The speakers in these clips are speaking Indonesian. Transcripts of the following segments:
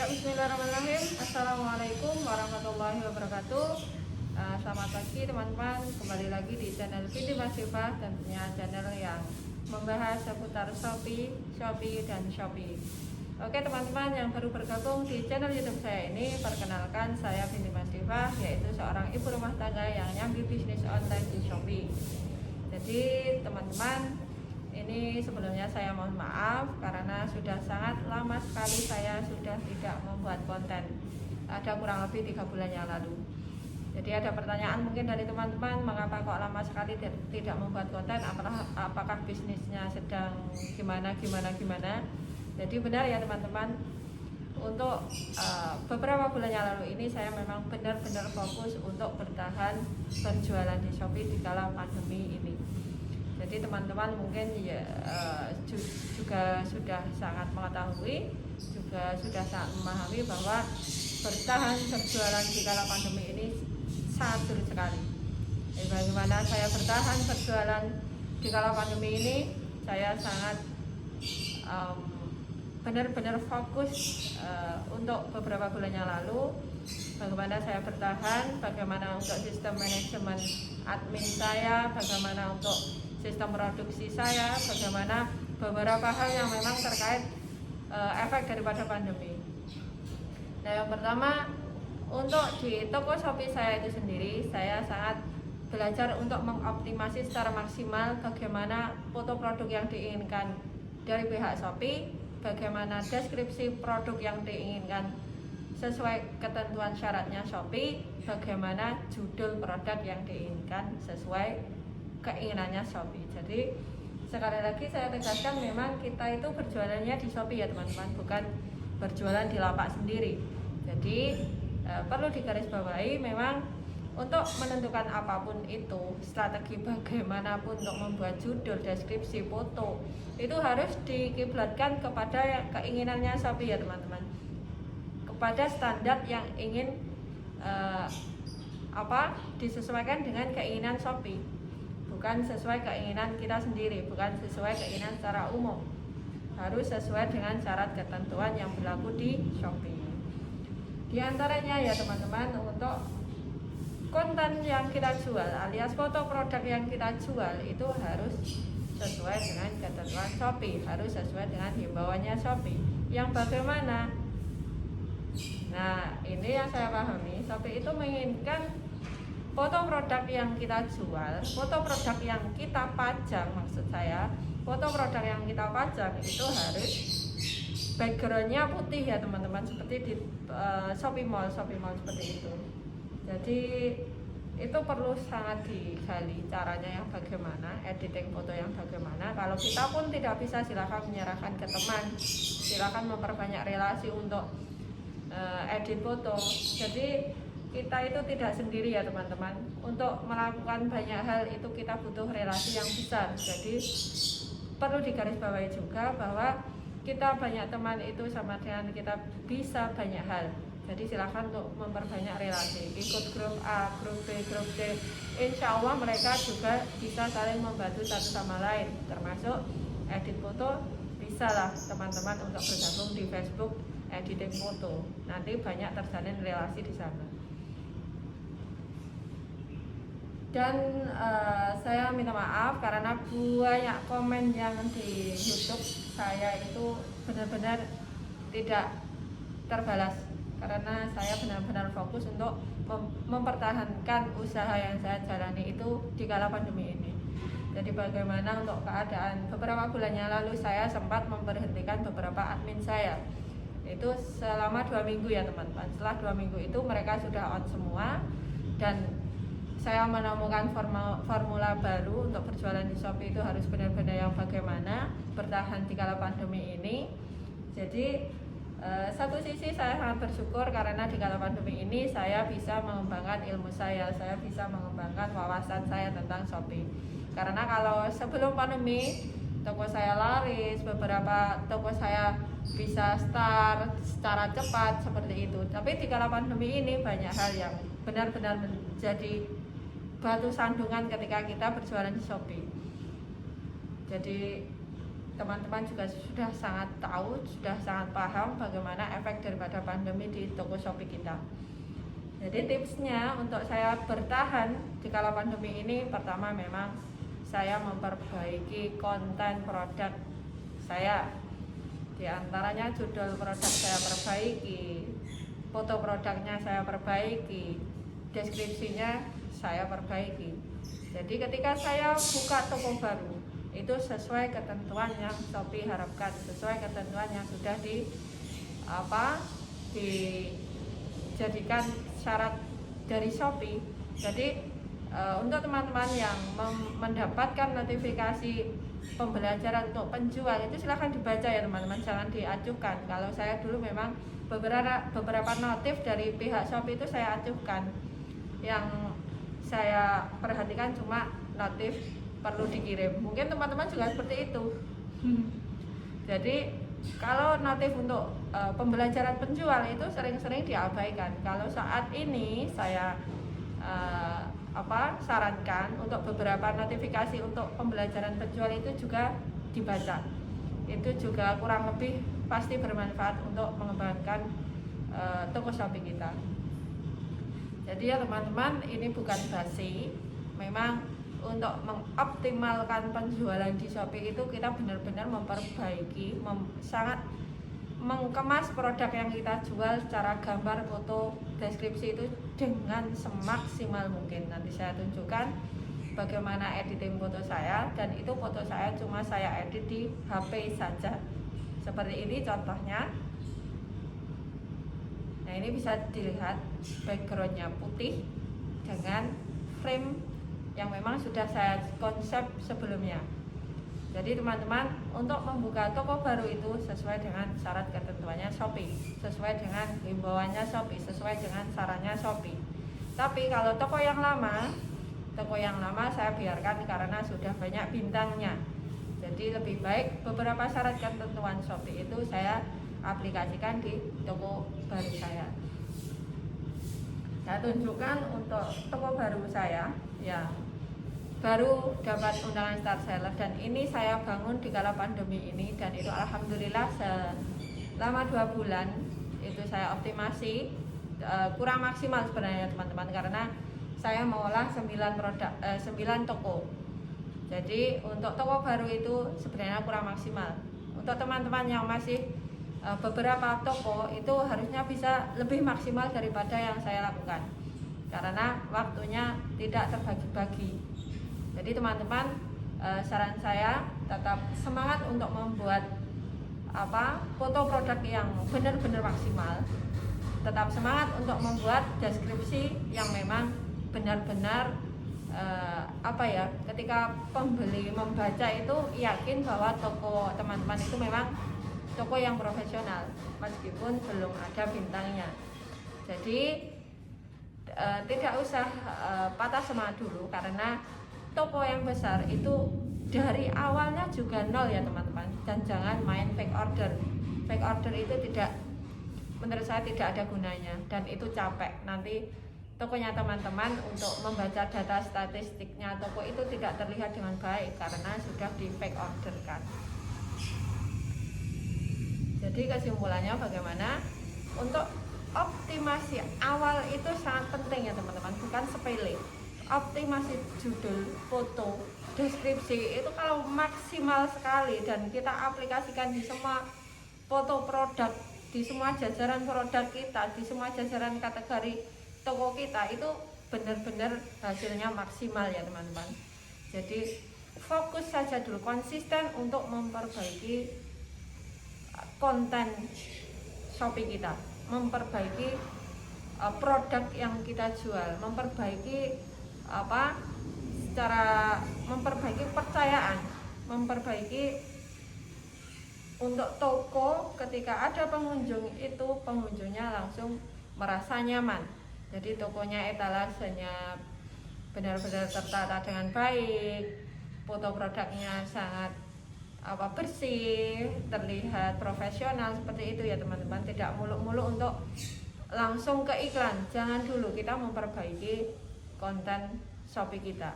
Ya, bismillahirrahmanirrahim. Assalamualaikum warahmatullahi wabarakatuh. Selamat pagi teman-teman. Kembali lagi di channel Vindi Masifah, tentunya channel yang membahas seputar Shopee, dan Shopee. Oke teman-teman yang baru bergabung di channel YouTube saya ini, perkenalkan saya Vindi Masifah, yaitu seorang ibu rumah tangga yang nyambi bisnis online di Shopee. Jadi teman-teman, ini sebelumnya saya mohon maaf karena sudah sangat lama sekali saya sudah tidak membuat konten. Ada kurang lebih 3 bulan yang lalu. Jadi ada pertanyaan mungkin dari teman-teman, mengapa kok lama sekali tidak membuat konten, apakah bisnisnya sedang gimana. Jadi benar ya teman-teman, untuk beberapa bulan yang lalu ini saya memang benar-benar fokus untuk bertahan berjualan di Shopee di kala pandemi ini. Jadi teman-teman mungkin juga sudah sangat mengetahui, juga sudah sangat memahami bahwa bertahan berjualan di kala pandemi ini sangat sulit sekali. Bagaimana saya bertahan berjualan di kala pandemi ini? Saya sangat benar-benar fokus untuk beberapa bulan yang lalu. Bagaimana saya bertahan, bagaimana untuk sistem manajemen admin saya, bagaimana untuk sistem produksi saya, bagaimana beberapa hal yang memang terkait efek daripada pandemi. Nah, yang pertama, untuk di toko Shopee saya itu sendiri, saya sangat belajar untuk mengoptimasi secara maksimal bagaimana foto produk yang diinginkan dari pihak Shopee, bagaimana deskripsi produk yang diinginkan sesuai ketentuan syaratnya Shopee, bagaimana judul produk yang diinginkan sesuai keinginannya Shopee. Jadi sekali lagi saya tegaskan, memang kita itu berjualannya di Shopee ya teman-teman, bukan berjualan di lapak sendiri. Jadi perlu digarisbawahi, memang untuk menentukan apapun itu, strategi bagaimanapun untuk membuat judul, deskripsi, foto, itu harus dikiblatkan kepada keinginannya Shopee ya teman-teman, kepada standar yang ingin disesuaikan dengan keinginan Shopee, bukan sesuai keinginan kita sendiri, bukan sesuai keinginan secara umum, harus sesuai dengan syarat ketentuan yang berlaku di Shopee. Di antaranya ya teman-teman, untuk konten yang kita jual alias foto produk yang kita jual itu harus sesuai dengan ketentuan Shopee, harus sesuai dengan himbauannya Shopee. Yang bagaimana? Nah, ini yang saya pahami, Shopee itu menginginkan foto produk yang kita jual, foto produk yang kita pajang, maksud saya, foto produk yang kita pajang itu harus backgroundnya putih ya teman-teman, seperti di Shopee Mall seperti itu. Jadi itu perlu sangat digali caranya yang bagaimana, editing foto yang bagaimana. Kalau kita pun tidak bisa, silakan menyerahkan ke teman, silakan memperbanyak relasi untuk edit foto. Jadi kita itu tidak sendiri ya teman-teman. Untuk melakukan banyak hal itu kita butuh relasi yang besar. Jadi perlu digarisbawahi juga bahwa kita banyak teman itu sama dengan kita bisa banyak hal. Jadi silahkan untuk memperbanyak relasi, ikut grup A, grup B, grup C. Insya Allah mereka juga bisa saling membantu satu sama lain, termasuk edit foto. Bisa lah teman-teman untuk bergabung di Facebook editing foto, nanti banyak terjalin relasi di sana. Dan saya minta maaf karena banyak komen yang di YouTube saya itu benar-benar tidak terbalas, karena saya benar-benar fokus untuk mempertahankan usaha yang saya jalani itu di kala pandemi ini. Jadi bagaimana untuk keadaan beberapa bulan yang lalu, saya sempat memberhentikan beberapa admin saya itu selama 2 minggu ya teman-teman. Setelah 2 minggu itu mereka sudah on semua, dan saya menemukan formula baru untuk berjualan di Shopee itu harus benar-benar yang bagaimana bertahan di kala pandemi ini. Jadi satu sisi saya sangat bersyukur karena di kala pandemi ini saya bisa mengembangkan ilmu saya bisa mengembangkan wawasan saya tentang Shopee. Karena kalau sebelum pandemi toko saya laris, beberapa toko saya bisa start secara cepat seperti itu. Tapi di kala pandemi ini banyak hal yang benar-benar menjadi batu sandungan ketika kita berjualan di Shopee. Jadi teman-teman juga sudah sangat tahu, sudah sangat paham bagaimana efek daripada pandemi di toko Shopee kita. Jadi tipsnya untuk saya bertahan di kala pandemi ini, pertama memang saya memperbaiki konten produk saya. Di antaranya judul produk saya perbaiki, foto produknya saya perbaiki, deskripsinya saya perbaiki. Jadi ketika saya buka toko baru, itu sesuai ketentuan yang Shopee harapkan, sesuai ketentuan yang sudah dijadikan syarat dari Shopee. Jadi untuk teman-teman yang mendapatkan notifikasi pembelajaran untuk penjual itu silahkan dibaca ya teman-teman, jangan diacuhkan. Kalau saya dulu memang beberapa notif dari pihak Shopee itu saya acuhkan. Yang saya perhatikan cuma notif perlu dikirim. Mungkin teman-teman juga seperti itu. Jadi kalau notif untuk pembelajaran penjual itu sering-sering diabaikan. Kalau saat ini saya sarankan untuk beberapa notifikasi untuk pembelajaran penjual itu juga dibaca. Itu juga kurang lebih pasti bermanfaat untuk mengembangkan toko Shopee kita. Jadi ya teman-teman, ini bukan basi. Memang untuk mengoptimalkan penjualan di Shopee itu kita benar-benar memperbaiki, sangat mengemas produk yang kita jual secara gambar, foto, deskripsi itu dengan semaksimal mungkin. Nanti saya tunjukkan bagaimana editing foto saya, dan itu foto saya cuma saya edit di HP saja. Seperti ini contohnya. Nah, ini bisa dilihat backgroundnya putih dengan frame yang memang sudah saya konsep sebelumnya. Jadi teman-teman, untuk membuka toko baru itu sesuai dengan syarat ketentuannya Shopee, sesuai dengan himbauannya Shopee, sesuai dengan sarannya Shopee. Tapi kalau toko yang lama saya biarkan karena sudah banyak bintangnya. Jadi lebih baik beberapa syarat ketentuan Shopee itu saya aplikasikan di toko baru saya. Saya tunjukkan untuk toko baru saya, ya, baru dapat undangan Star Seller, dan ini saya bangun di kala pandemi ini, dan itu alhamdulillah selama 2 bulan itu saya optimasi, kurang maksimal sebenarnya teman-teman, karena saya mengolah 9 toko. Jadi untuk toko baru itu sebenarnya kurang maksimal. Untuk teman-teman yang masih beberapa toko itu harusnya bisa lebih maksimal daripada yang saya lakukan, karena waktunya tidak terbagi-bagi. Jadi teman-teman, saran saya tetap semangat untuk membuat foto produk yang benar-benar maksimal. Tetap semangat untuk membuat deskripsi yang memang benar-benar ketika pembeli membaca itu yakin bahwa toko teman-teman itu memang toko yang profesional meskipun belum ada bintangnya. Jadi tidak usah patah semangat dulu, karena toko yang besar itu dari awalnya juga nol ya teman-teman. Dan jangan main fake order. Fake order itu menurut saya tidak ada gunanya, dan itu capek. Nanti tokonya teman-teman untuk membaca data statistiknya toko itu tidak terlihat dengan baik karena sudah di fake order kan. Jadi kesimpulannya bagaimana? Untuk optimasi awal itu sangat penting ya teman-teman, bukan sepele. Optimasi judul, foto, deskripsi itu kalau maksimal sekali dan kita aplikasikan di semua foto produk, di semua jajaran produk kita, di semua jajaran kategori toko kita, itu benar-benar hasilnya maksimal ya teman-teman. Jadi fokus saja dulu, konsisten untuk memperbaiki konten Shopee kita, memperbaiki produk yang kita jual, memperbaiki memperbaiki kepercayaan, memperbaiki untuk toko. Ketika ada pengunjung itu pengunjungnya langsung merasa nyaman. Jadi tokonya etalasenya benar-benar tertata dengan baik, foto produknya sangat bersih, terlihat profesional, seperti itu ya teman-teman. Tidak muluk-muluk untuk langsung ke iklan, jangan dulu, kita memperbaiki konten Shopee kita.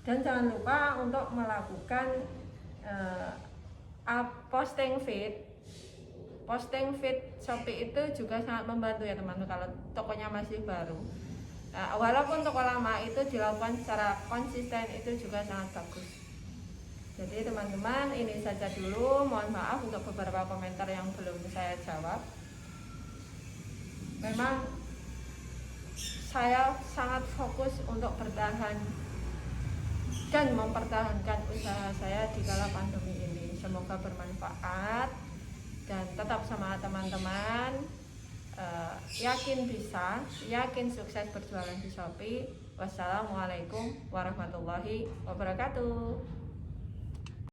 Dan jangan lupa untuk melakukan posting feed Shopee itu juga sangat membantu ya teman-teman kalau tokonya masih baru. Nah, walaupun toko lama itu dilakukan secara konsisten itu juga sangat bagus. Jadi teman-teman, ini saja dulu. Mohon maaf untuk beberapa komentar yang belum saya jawab. Memang saya sangat fokus untuk bertahan dan mempertahankan usaha saya di kala pandemi ini. Semoga bermanfaat dan tetap semangat teman-teman. Yakin bisa, yakin sukses berjualan di Shopee. Wassalamualaikum warahmatullahi wabarakatuh.